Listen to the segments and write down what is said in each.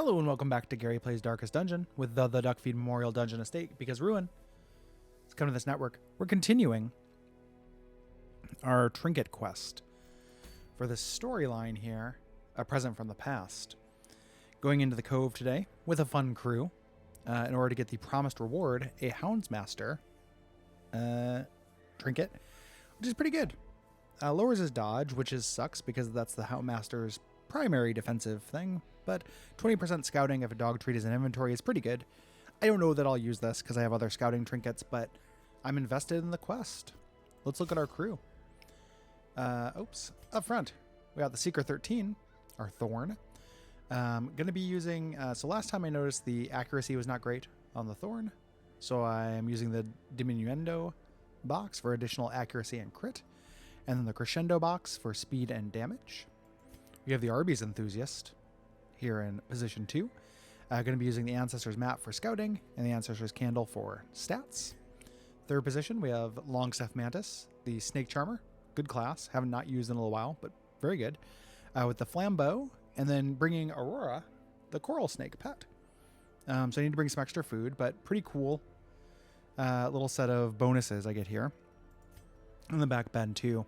Hello and welcome back to Gary Plays Darkest Dungeon with the Duckfeed Memorial Dungeon Estate, because Ruin has come to this network. We're continuing our Trinket quest for this storyline here, A Present from the Past. Going into the cove today with a fun crew in order to get the promised reward, a Houndsmaster Trinket, which is pretty good. Lowers his dodge, which sucks because that's the Houndmaster's primary defensive thing, but 20% scouting if a dog treat is in inventory is pretty good. I don't know that I'll use this because I have other scouting trinkets, but I'm invested in the quest. Let's look at our crew. Up front, we got the Seeker 13, our Thorn. Going to be using, so last time I noticed the accuracy was not great on the Thorn, so I'm using the Diminuendo box for additional accuracy and crit, and then the Crescendo box for speed and damage. We have the Arby's Enthusiast here in position 2. Going to be using the Ancestor's Map for scouting and the Ancestor's Candle for stats. Third position, we have Longstaff Mantis, the Snake Charmer. Good class. Haven't not used in a little while, but very good. With the Flambeau, and then bringing Aurora, the Coral Snake pet. So I need to bring some extra food, but pretty cool little set of bonuses I get here. On the back bend too,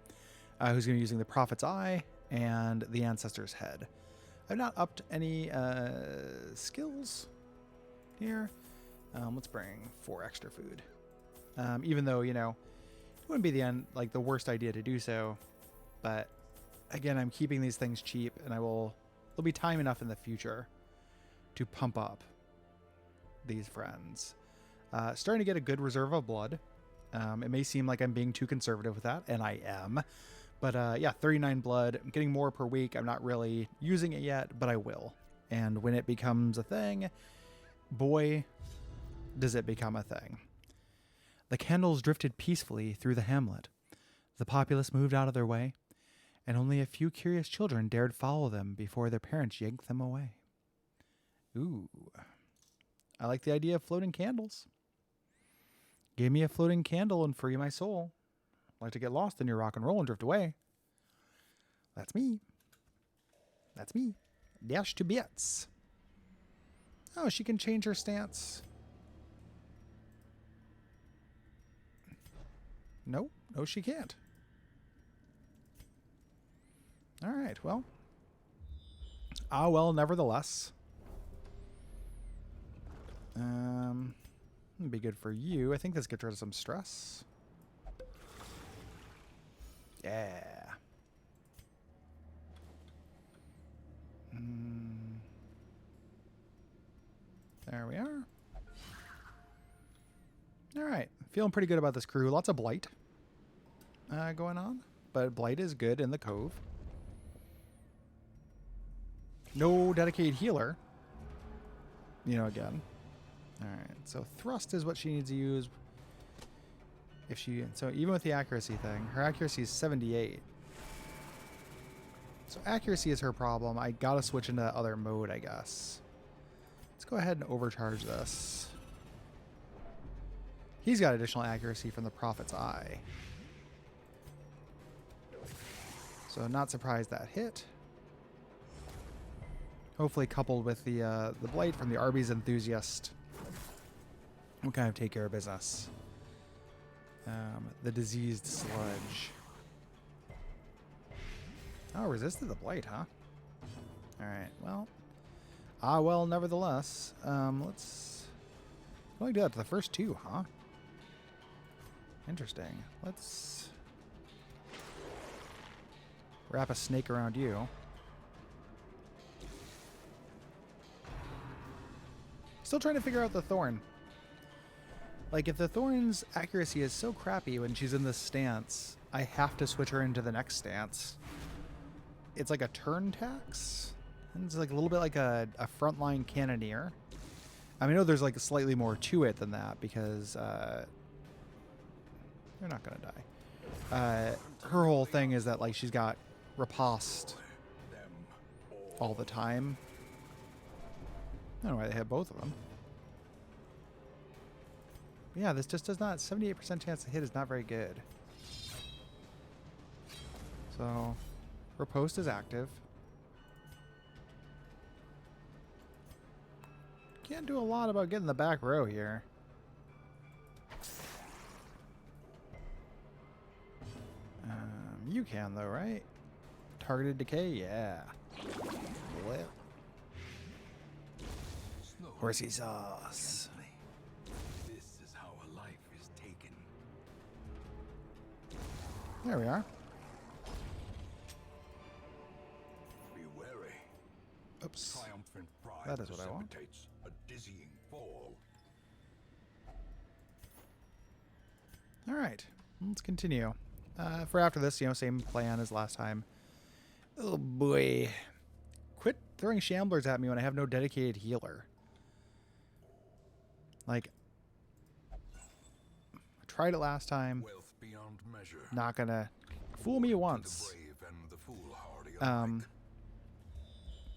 who's going to be using the Prophet's Eye and the Ancestor's Head. I've not upped any skills here. Let's bring 4 extra food. Even though, you know, it wouldn't be the worst idea to do so. But again, I'm keeping these things cheap, and there'll be time enough in the future to pump up these friends. Starting to get a good reserve of blood. It may seem like I'm being too conservative with that, and I am. But yeah, 39 blood. I'm getting more per week. I'm not really using it yet, but I will. And when it becomes a thing, boy, does it become a thing. The candles drifted peacefully through the hamlet. The populace moved out of their way, and only a few curious children dared follow them before their parents yanked them away. Ooh. I like the idea of floating candles. Give me a floating candle and free my soul. Like to get lost in your rock and roll and drift away. That's me. That's me. Dash to bits. Oh, she can change her stance. No, she can't. All right, well. Well, nevertheless. It'd be good for you. I think this gets rid of some stress. Yeah. There we are. All right. Feeling pretty good about this crew. Lots of blight going on. But blight is good in the cove. No dedicated healer. You know, again. All right. So thrust is what she needs to use. So even with the accuracy thing, her accuracy is 78. So accuracy is her problem. I gotta switch into that other mode, I guess. Let's go ahead and overcharge this. He's got additional accuracy from the Prophet's Eye. So not surprised that hit. Hopefully coupled with the blight from the Arby's Enthusiast, we'll kind of take care of business. The diseased sludge. Oh, resisted the blight, huh? Alright, well. Well, nevertheless. Let's only do that to the first 2, huh? Interesting. Let's wrap a snake around you. Still trying to figure out the Thorn. Like, if the Thorn's accuracy is so crappy when she's in this stance, I have to switch her into the next stance. It's like a turn tax. And it's like a little bit like a frontline cannoneer. I mean, I know there's like slightly more to it than that because you're not going to die. Her whole thing is that like she's got riposte all the time. I don't know why they have both of them. Yeah, this just does not... 78% chance to hit is not very good. So, riposte is active. Can't do a lot about getting the back row here. You can though, right? Targeted decay, yeah. Well. Horsey sauce. This is how a life is taken. There we are. Be wary. Oops. Triumphant pride That is what I want. precipitates a dizzying fall. All right, let's continue. For after this, you know, same plan as last time. Oh boy. Quit throwing shamblers at me when I have no dedicated healer. Like, I tried it last time. Wealth beyond measure. Not gonna fool me once. The brave and the foolhardy alike.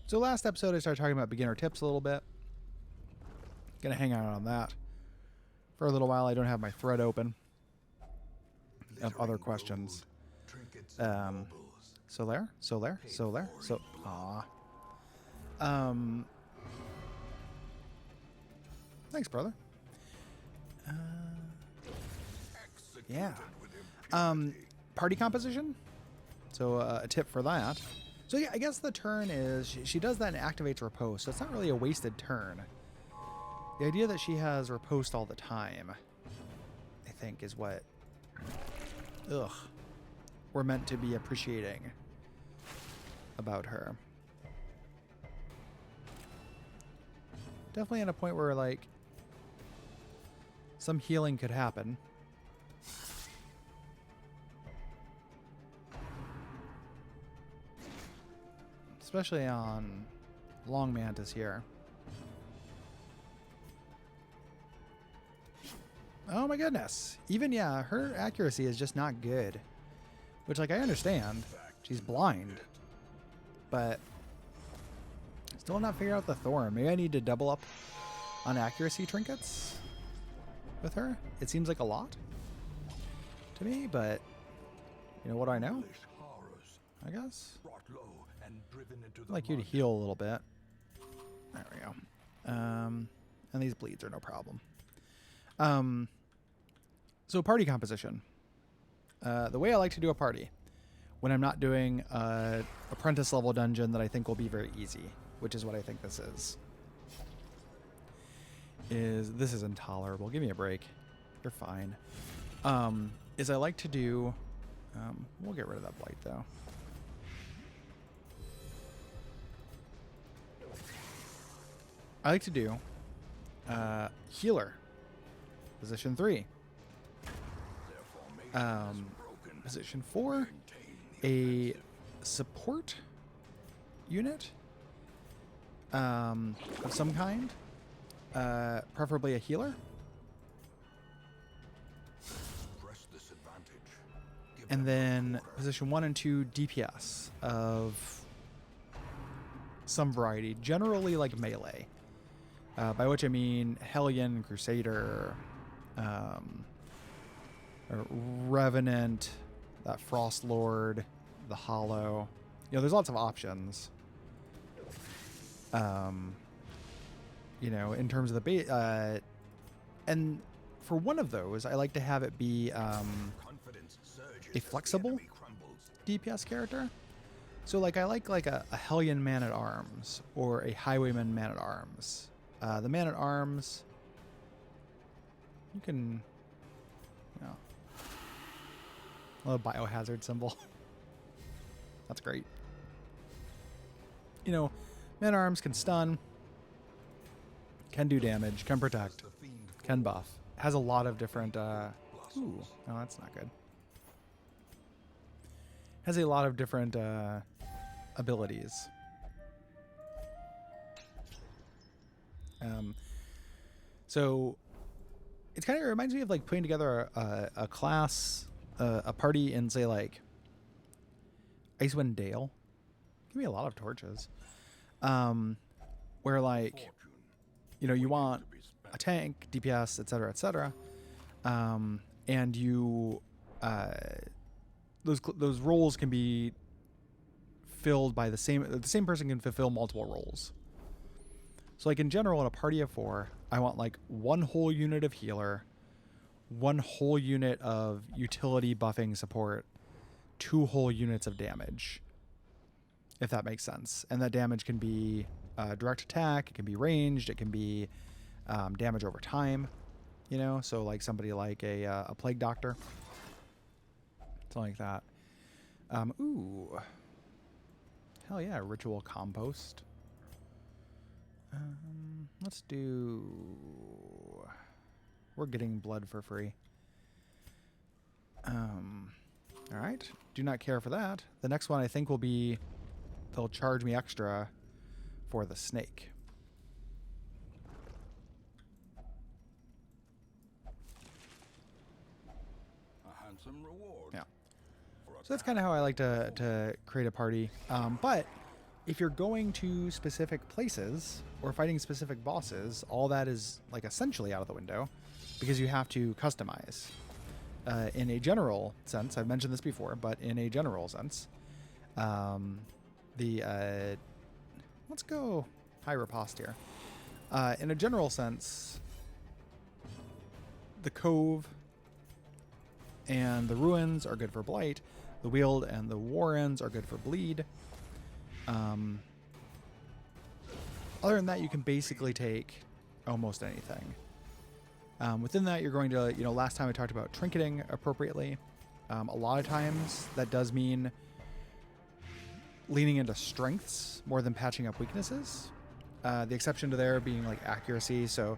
So last episode I started talking about beginner tips a little bit. Gonna hang out on that for a little while. I don't have my thread open of other questions. So there. Thanks, brother. Yeah. Party composition. So a tip for that. So yeah, I guess the turn is she does that and activates riposte. So it's not really a wasted turn. The idea that she has riposte all the time, I think, is what we're meant to be appreciating about her. Definitely at a point where, like, some healing could happen. Especially on Long Mantis here. Oh my goodness. Even, yeah, her accuracy is just not good. Which, like, I understand. She's blind. But still not figure out the Thorn. Maybe I need to double up on accuracy trinkets with her. It seems like a lot to me, but you know what I know? I guess. I'd like you to heal a little bit. There we go. And these bleeds are no problem. So party composition. The way I like to do a party when I'm not doing a apprentice level dungeon that I think will be very easy, which is what I think this is this is intolerable. Give me a break. You're fine. Is I like to do, we'll get rid of that blight though. I like to do healer, position 3. Position 4, a support unit of some kind, preferably a healer. And then position 1 and 2, DPS of some variety, generally like melee. By which I mean Hellion, Crusader, or Revenant, that Frost Lord, the Hollow. You know, there's lots of options. You know, in terms of the base, and for one of those, I like to have it be a flexible DPS character. So, like, I like a Hellion Man-at-Arms or a Highwayman Man-at-Arms. The Man-at-Arms, you can, you know, a little biohazard symbol. That's great. You know, Man-at-Arms can stun, can do damage, can protect, can buff. Has a lot of different, ooh, no, that's not good. Has a lot of different abilities. So it's kind of, it reminds me of like putting together a class, a party in, say, like Icewind Dale. Give me a lot of torches. Where, like, you know, you want a tank, DPS, etc., etc. And you, those roles can be filled by the same person can fulfill multiple roles. So So like in general, in a party of 4, I want like one whole unit of healer, one whole unit of utility buffing support, 2 whole units of damage, if that makes sense. And that damage can be direct attack, it can be ranged, it can be damage over time, you know? So like somebody like a plague doctor, something like that. Ooh. Hell yeah, ritual compost. Let's do... We're getting blood for free. Alright. Do not care for that. The next one I think will be... They'll charge me extra for the snake. A handsome reward. Yeah. So that's kind of how I like to create a party. But if you're going to specific places or fighting specific bosses, all that is like essentially out of the window because you have to customize. In a general sense, I've mentioned this before, but in a general sense, let's go high riposte here. In a general sense, the cove and the ruins are good for blight. The Weald and the Warrens are good for bleed. Other than that, you can basically take almost anything. Within that, you're going to, last time I talked about trinketing appropriately. A lot of times that does mean leaning into strengths more than patching up weaknesses. The exception to there being like accuracy. So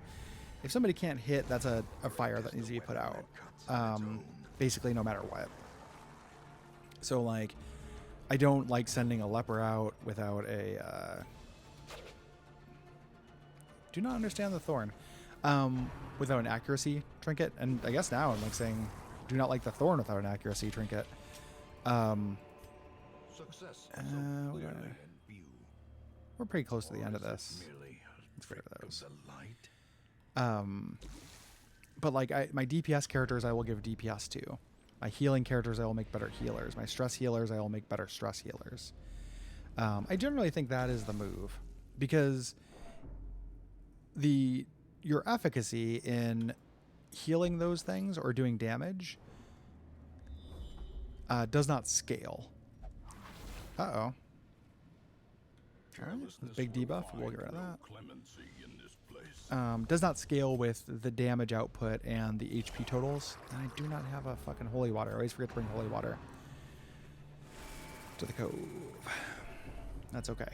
if somebody can't hit, that's a fire that needs to be put out. Basically, no matter what. So like, I don't like sending a leper out without a... do not understand the thorn. Without an accuracy trinket. And I guess now I'm like saying, do not like the thorn without an accuracy trinket. Success we're pretty close to the end of this. Let's get rid of those. But like my DPS characters, I will give DPS to. My healing characters, I will make better healers. My stress healers, I will make better stress healers. I generally think that is the move because your efficacy in healing those things or doing damage does not scale. Uh-oh. Big debuff. We'll get rid of that. Does not scale with the damage output and the HP totals. And I do not have a fucking holy water. I always forget to bring holy water to the cove. That's okay.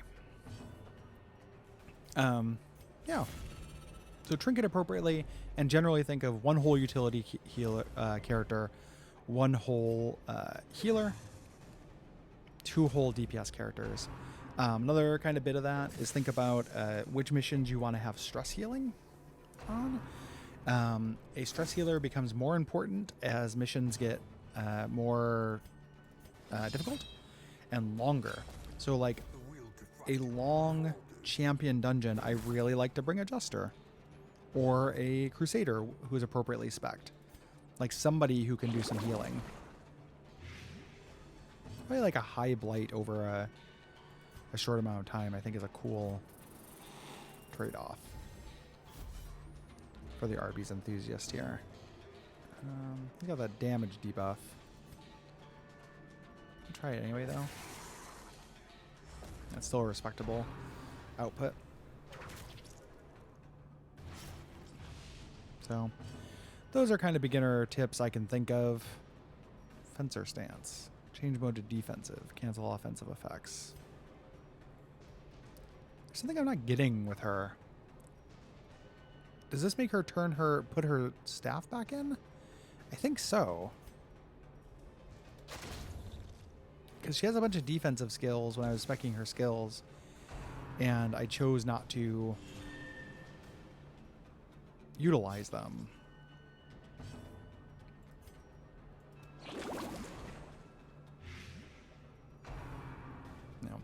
Yeah. So trinket appropriately, and generally think of one whole utility healer character, one whole healer, 2 whole DPS characters. Another kind of bit of that is think about which missions you want to have stress healing on. A stress healer becomes more important as missions get more difficult and longer. So like a long champion dungeon, I really like to bring a Jester or a Crusader who is appropriately spec'd. Like somebody who can do some healing. Probably like a high blight over a short amount of time, I think is a cool trade-off for the Arby's enthusiast here. We got that damage debuff. I'll try it anyway, though. That's still a respectable output. So, those are kind of beginner tips I can think of. Fencer stance. Change mode to defensive. Cancel offensive effects. There's something I'm not getting with her. Does this make her put her staff back in? I think so. Because she has a bunch of defensive skills when I was speccing her skills. And I chose not to utilize them. No.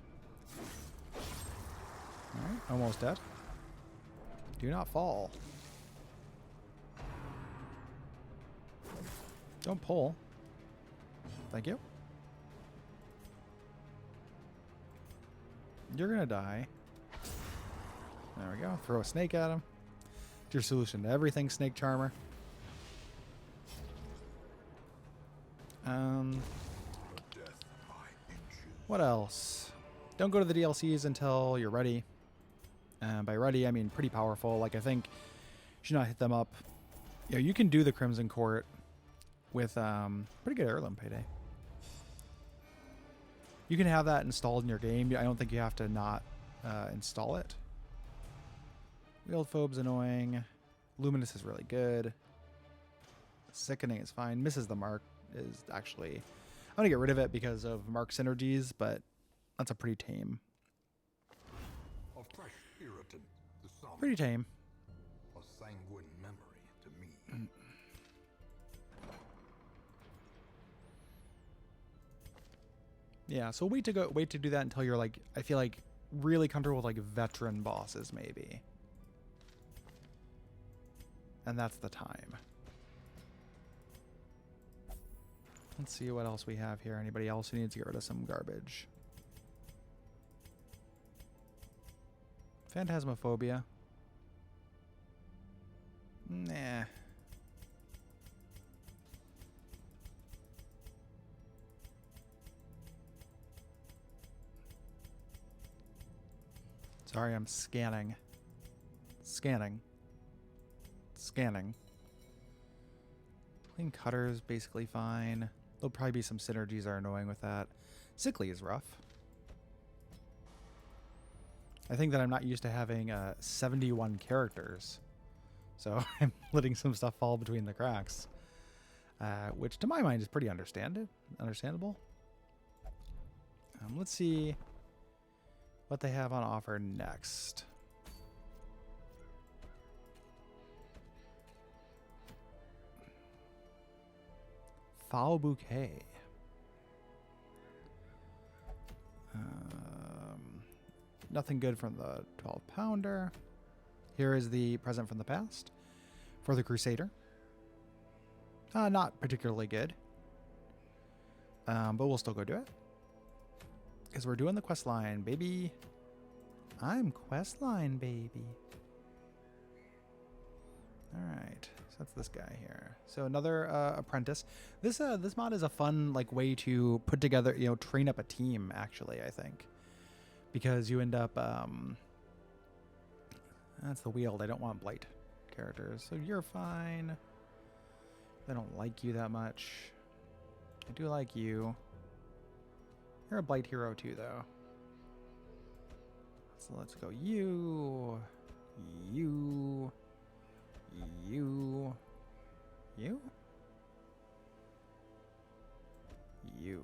Alright, almost dead. Do not fall. Don't pull. Thank you. You're gonna die. There we go. Throw a snake at him. It's your solution to everything, Snake Charmer. What else? Don't go to the DLCs until you're ready. By ready, I mean pretty powerful. Like, I think you should not hit them up. You know, you can do the Crimson Court with pretty good heirloom payday. You can have that installed in your game. I don't think you have to not install it. Wheeled Phobe's annoying. Luminous is really good. Sickening is fine. Misses the Mark is actually... I'm going to get rid of it because of Mark synergies, but that's a pretty tame. A fresh irritant, the sum. Pretty tame. A sanguine memory to me. Yeah, so wait to do that until you're like, I feel like, really comfortable with like veteran bosses maybe. And that's the time. Let's see what else we have here. Anybody else who needs to get rid of some garbage? Phantasmophobia. Nah. Sorry, I'm scanning. Scanning. Scanning. Clean Cutter's basically fine. There'll probably be some synergies that are annoying with that. Sickly is rough. I think that I'm not used to having 71 characters. So I'm letting some stuff fall between the cracks. Which to my mind is pretty understandable. Let's see what they have on offer next. Foul Bouquet. Nothing good from the 12-pounder. Here is the present from the past for the Crusader. Not particularly good. But we'll still go do it. Because we're doing the quest line, baby. I'm quest line, baby. Alright. So that's this guy here. So another apprentice. This mod is a fun like way to put together, you know, train up a team, actually, I think. Because you end up... that's the Wield. I don't want Blight characters. So you're fine. I don't like you that much. I do like you. You're a Blight hero too, though. So let's go you. You. You. You. You.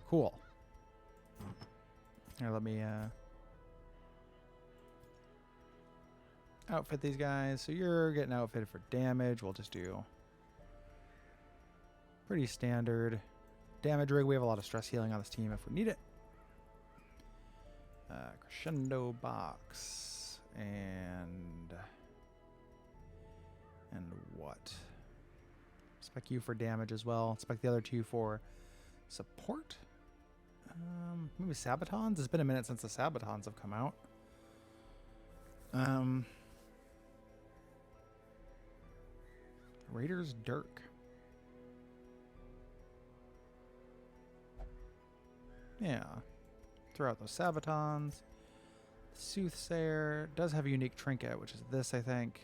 Cool. Here, let me outfit these guys. So you're getting outfitted for damage. We'll just do pretty standard damage rig. We have a lot of stress healing on this team if we need it. Crescendo box and what? Spec you for damage as well. Spec the other two for support. Maybe Sabatons. It's been a minute since the Sabatons have come out. Raiders Dirk. Yeah. Throw out those Sabatons. Soothsayer does have a unique trinket, which is this, I think.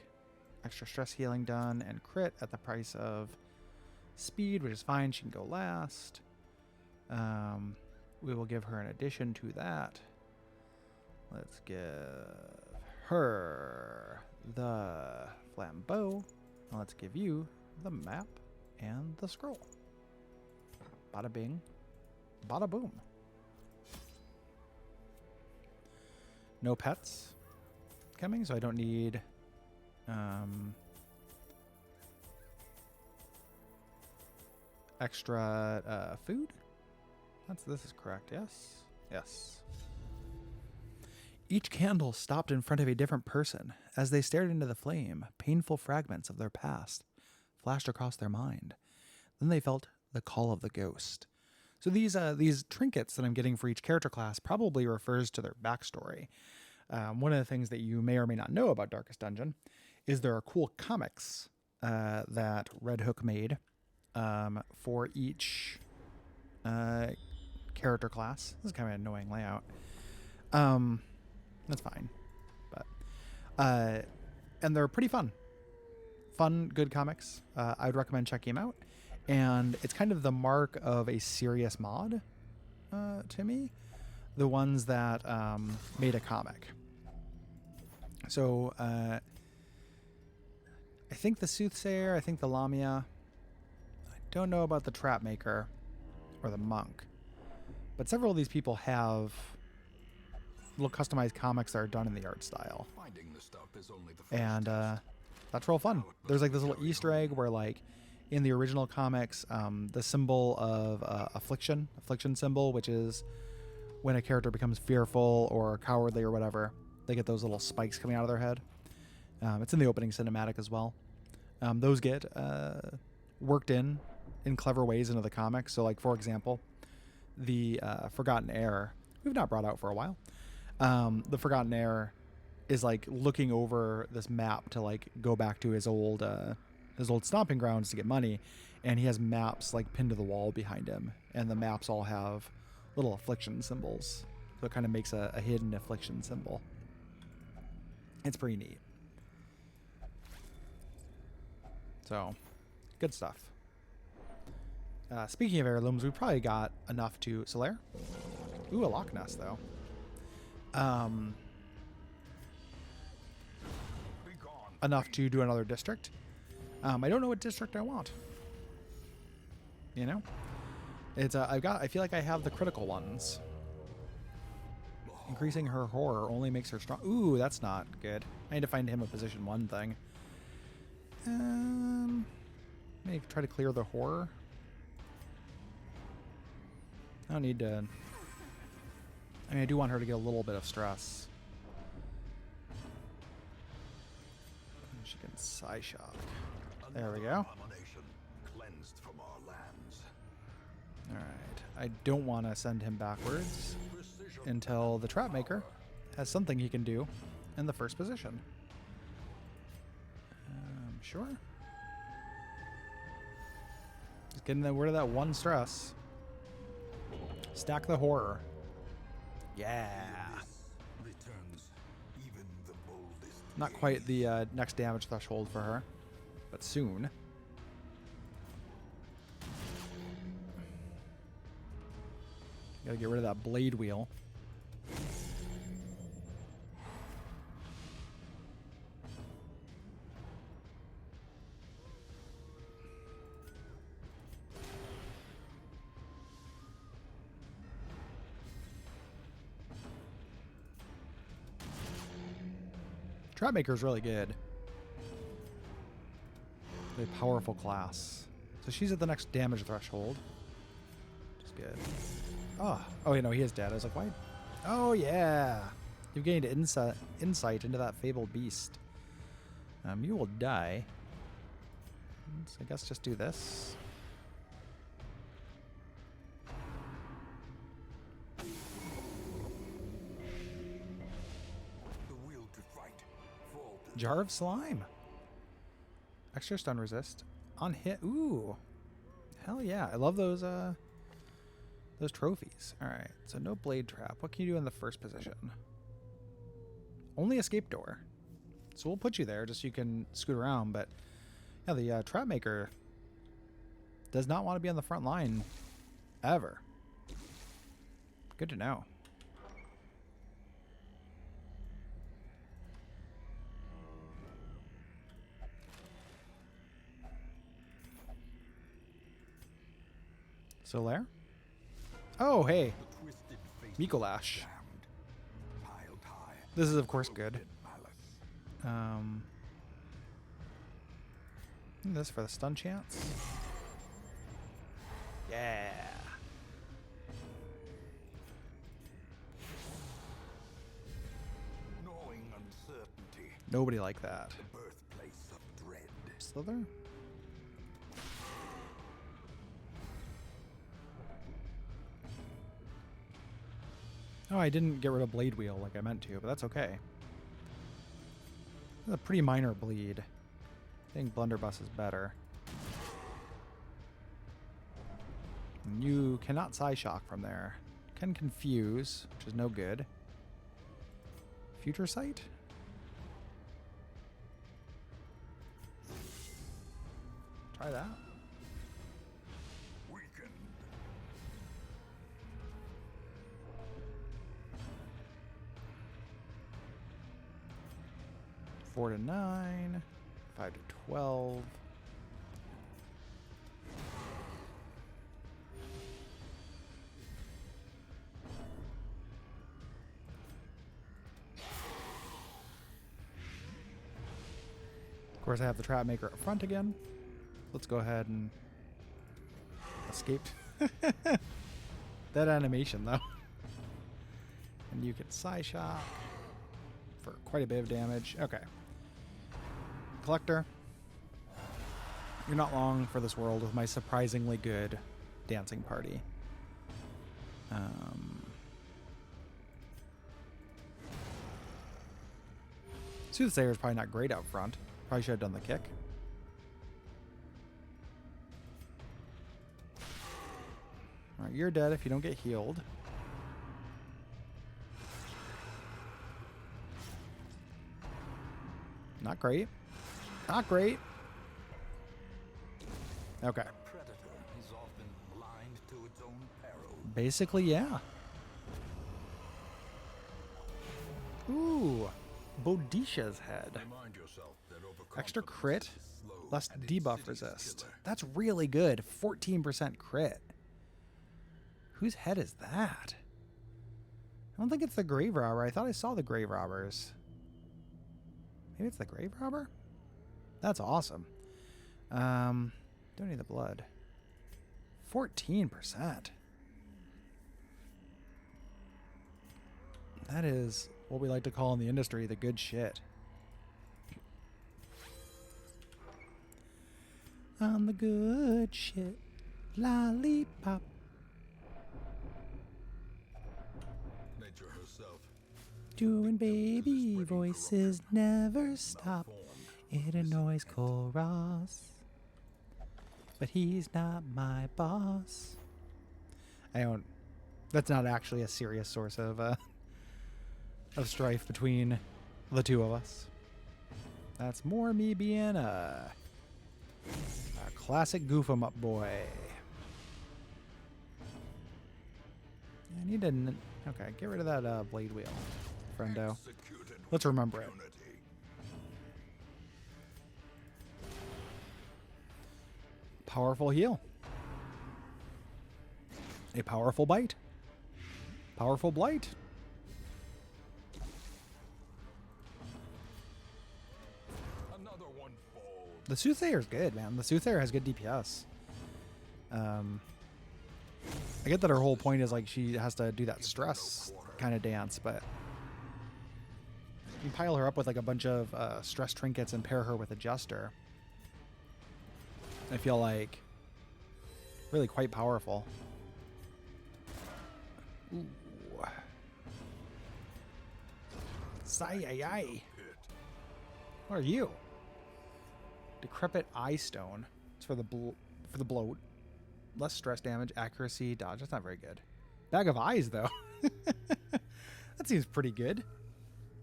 Extra stress healing done and crit at the price of speed, which is fine. She can go last. We will give her an addition to that. Let's give her the flambeau. And let's give you the map and the scroll. Bada bing, bada boom. No pets coming, so I don't need extra food. This is correct, yes? Yes. Each candle stopped in front of a different person. As they stared into the flame, painful fragments of their past flashed across their mind. Then they felt the call of the ghost. So these trinkets that I'm getting for each character class probably refers to their backstory. One of the things that you may or may not know about Darkest Dungeon is there are cool comics that Red Hook made for each character class. This is kind of an annoying layout. That's fine, but and they're pretty fun, good comics. I'd recommend checking them out. And it's kind of the mark of a serious mod to me, the ones that made a comic. So I think the Soothsayer, I think the Lamia. I don't know about the Trap Maker or the Monk, but several of these people have little customized comics that are done in the art style. Finding the stuff is only the first And test. that's real fun. There's like this little Easter egg where, like, in the original comics, the symbol of affliction symbol, which is when a character becomes fearful or cowardly or whatever, they get those little spikes coming out of their head. It's in the opening cinematic as well. Those get worked in clever ways into the comic. So, like, for example, the Forgotten Heir, we've not brought out for a while. The Forgotten Heir is like looking over this map to like go back to his old stomping grounds to get money, and he has maps like pinned to the wall behind him, and the maps all have little affliction symbols, so it kind of makes a hidden affliction symbol. It's pretty neat. So, good stuff. Speaking of heirlooms, we probably got enough to Solaire. Ooh, a Loch Ness though. Enough to do another district. I don't know what district I want. You know, it's I feel like I have the critical ones. Increasing her horror only makes her strong. Ooh, that's not good. I need to find him a position 1 thing. Maybe try to clear the horror. I don't need to. I mean, I do want her to get a little bit of stress. She can Psy Shock. There we go. Cleansed from our lands. Alright. I don't want to send him backwards until the Trap Maker has something he can do in the first position. Sure. Just getting rid of that 1 stress. Stack the horror. Yeah. Returns even the boldest. Not quite the next damage threshold for her, but soon. Gotta get rid of that blade wheel. Trapmaker is really good. Really powerful class. So she's at the next damage threshold. Which is good. Oh, you know, he is dead. I was like, why? Oh, yeah. You've gained insight into that fabled beast. You will die. So I guess just do this. Jar of Slime. Extra stun resist. On hit. Ooh. Hell yeah. I love those trophies. Alright. So no blade trap. What can you do in the first position? Only escape door. So we'll put you there just so you can scoot around. But yeah, the Trap Maker does not want to be on the front line ever. Good to know. Solaire? Oh, hey. Mikolash. This is, of course, good. This for the stun chance. Yeah. Knowing uncertainty. Nobody like that. The birthplace of dread. Slither? Oh, I didn't get rid of Blade Wheel like I meant to, but that's okay. That's a pretty minor bleed. I think Blunderbuss is better. And you cannot Psyshock from there. Can Confuse, which is no good. Future Sight? Try that. Weaken. 4 to 9, 5 to 12. Of course, I have the Trap Maker up front again. Let's go ahead and escaped. That animation, though. And you can Psyshock for quite a bit of damage. Okay. Collector. You're not long for this world with my surprisingly good dancing party. Soothsayer is probably not great out front. Probably should have done the kick. Alright, you're dead if you don't get healed. Not great. Not great. Okay. Predator is often blind to its own peril. Basically, yeah. Ooh. Bodisha's head. Remind yourself that Extra overconfidence crit, is slow less and debuff insidious resist. killer. That's really good. 14% crit. Whose head is that? I don't think it's the Grave Robber. I thought I saw the Grave Robbers. Maybe it's the Grave Robber? That's awesome. Don't need the blood. 14%. That is what we like to call in the industry the good shit. I'm the good shit. Lollipop. Nature herself Doing baby voices never stop. It annoys Koros. But he's not my boss. I don't. That's not actually a serious source of strife between the two of us. That's more me being a classic goof 'em up boy. I need to. Okay, get rid of that blade wheel, friendo. executed Let's with remember it. impunity. Powerful heal. A powerful bite. Powerful blight. Another one falls. The Soothsayer's good, man. The Soothsayer has good DPS. I get that her whole point is like she has to do that stress kind of dance, but you pile her up with like a bunch of stress trinkets and pair her with Adjuster. I feel like really quite powerful. Ooh. Sigh. What are you? Decrepit Eye Stone. It's for the bloat. Less stress damage, accuracy, dodge. That's not very good. Bag of Eyes, though. That seems pretty good.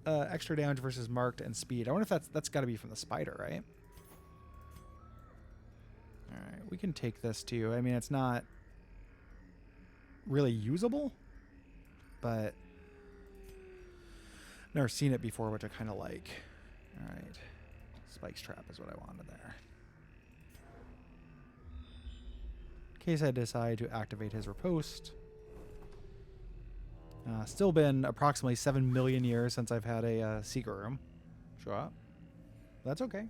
Extra damage versus marked and speed. I wonder if that's got to be from the spider, right? All right, we can take this too. I mean, it's not really usable, but never seen it before, which I kind of like. All right, Spike's Trap is what I wanted there. In case I decide to activate his riposte. Still been approximately 7 million years since I've had a secret room show up. That's okay.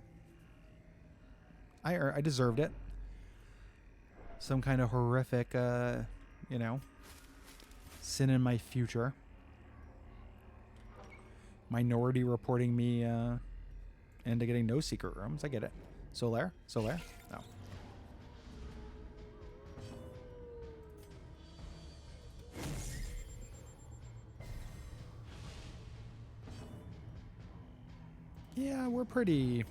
I deserved it. Some kind of horrific, sin in my future. Minority reporting me into getting no secret rooms. I get it. Solaire? No. Yeah, we're pretty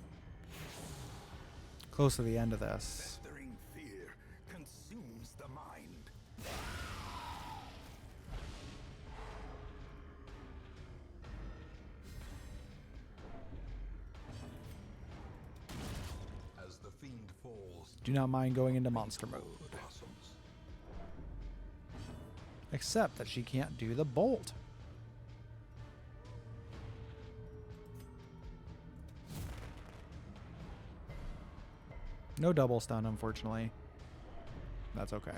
close to the end of this. Festering fear consumes the mind. As the fiend falls, Do not mind going into monster mode. blossoms. Except that she can't do the bolt. No double stun, unfortunately. That's okay.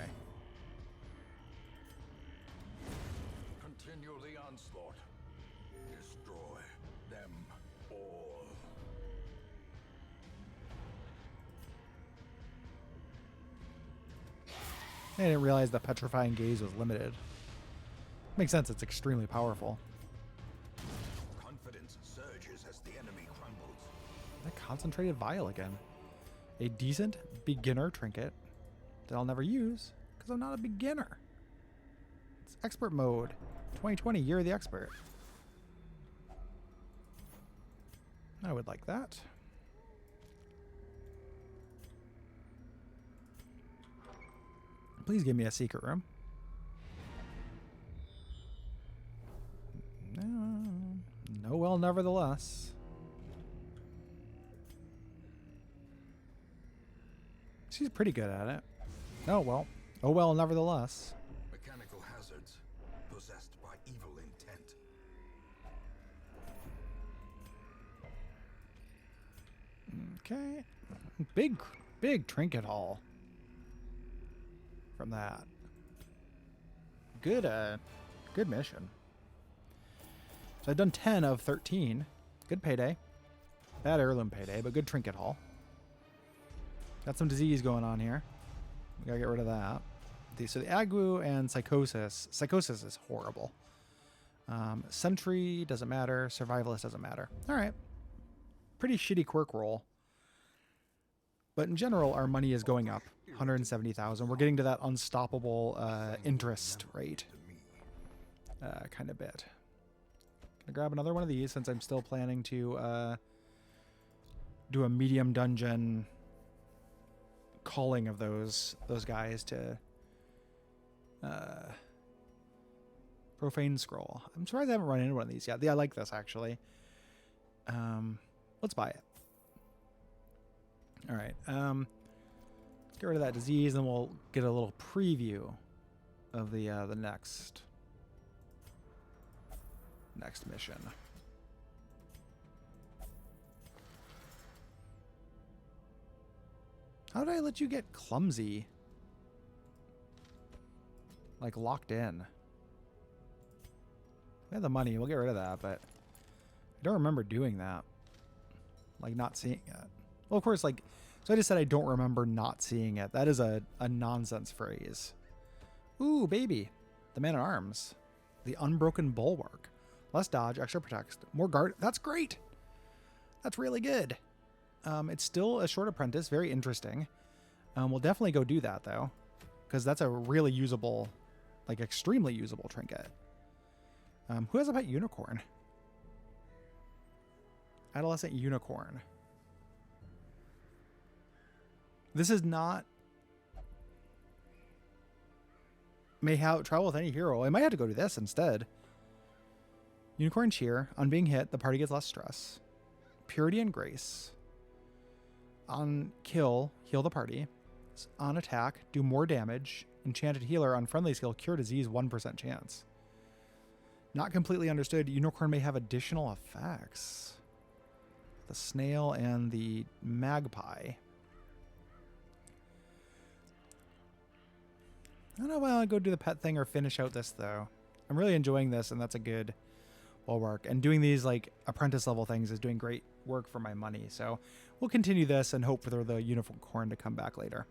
Continue the onslaught. Destroy them all. I didn't realize the petrifying gaze was limited. Makes sense, it's extremely powerful. Confidence surges as the enemy crumbles. That concentrated vial again. A decent beginner trinket that I'll never use because I'm not a beginner. It's expert mode. 2020, year of the expert. I would like that. Please give me a secret room. No, well, nevertheless. She's pretty good at it. Oh, well. Oh, well, nevertheless. Mechanical hazards possessed by evil intent. Okay. Big trinket haul from that. Good mission. So I've done 10 of 13. Good payday. Bad heirloom payday, but good trinket haul. Got some disease going on here. We gotta get rid of that. So the agu and psychosis. Psychosis is horrible. Sentry doesn't matter. Survivalist doesn't matter. All right. Pretty shitty quirk roll. But in general, our money is going up. 170,000. We're getting to that unstoppable interest rate kind of bit. Gonna grab another one of these since I'm still planning to do a medium dungeon calling of those guys to profane scroll. I'm surprised I haven't run into one of these yet. Yeah, I like this actually. Let's buy it. All right. Let's get rid of that disease, and we'll get a little preview of the next mission. How did I let you get clumsy? Like locked in. We have the money. We'll get rid of that, but I don't remember doing that. Like not seeing it. Well, of course, like, so I just said I don't remember not seeing it. That is a nonsense phrase. Ooh, baby. The man at arms. The unbroken bulwark. Less dodge, extra protect, more guard. That's great. That's really good. It's still a short apprentice. Very interesting. We'll definitely go do that, though. Because that's a really usable, like extremely usable trinket. Who has a pet unicorn? Adolescent unicorn. This is not... May have travel with any hero. I might have to go to this instead. Unicorn cheer. On being hit, the party gets less stress. Purity and grace. On kill, heal the party. On attack, do more damage. Enchanted healer. On friendly skill, cure disease, 1% chance. Not completely understood. Unicorn may have additional effects. The snail and the magpie. I don't know if I want to go do the pet thing or finish out this, though. I'm really enjoying this, and that's a good bulwark. And doing these, like, apprentice level things is doing great work for my money. So we'll continue this and hope for the unicorn to come back later.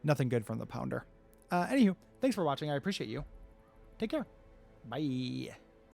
Nothing good from the pounder. Anywho, thanks for watching. I appreciate you. Take care. Bye.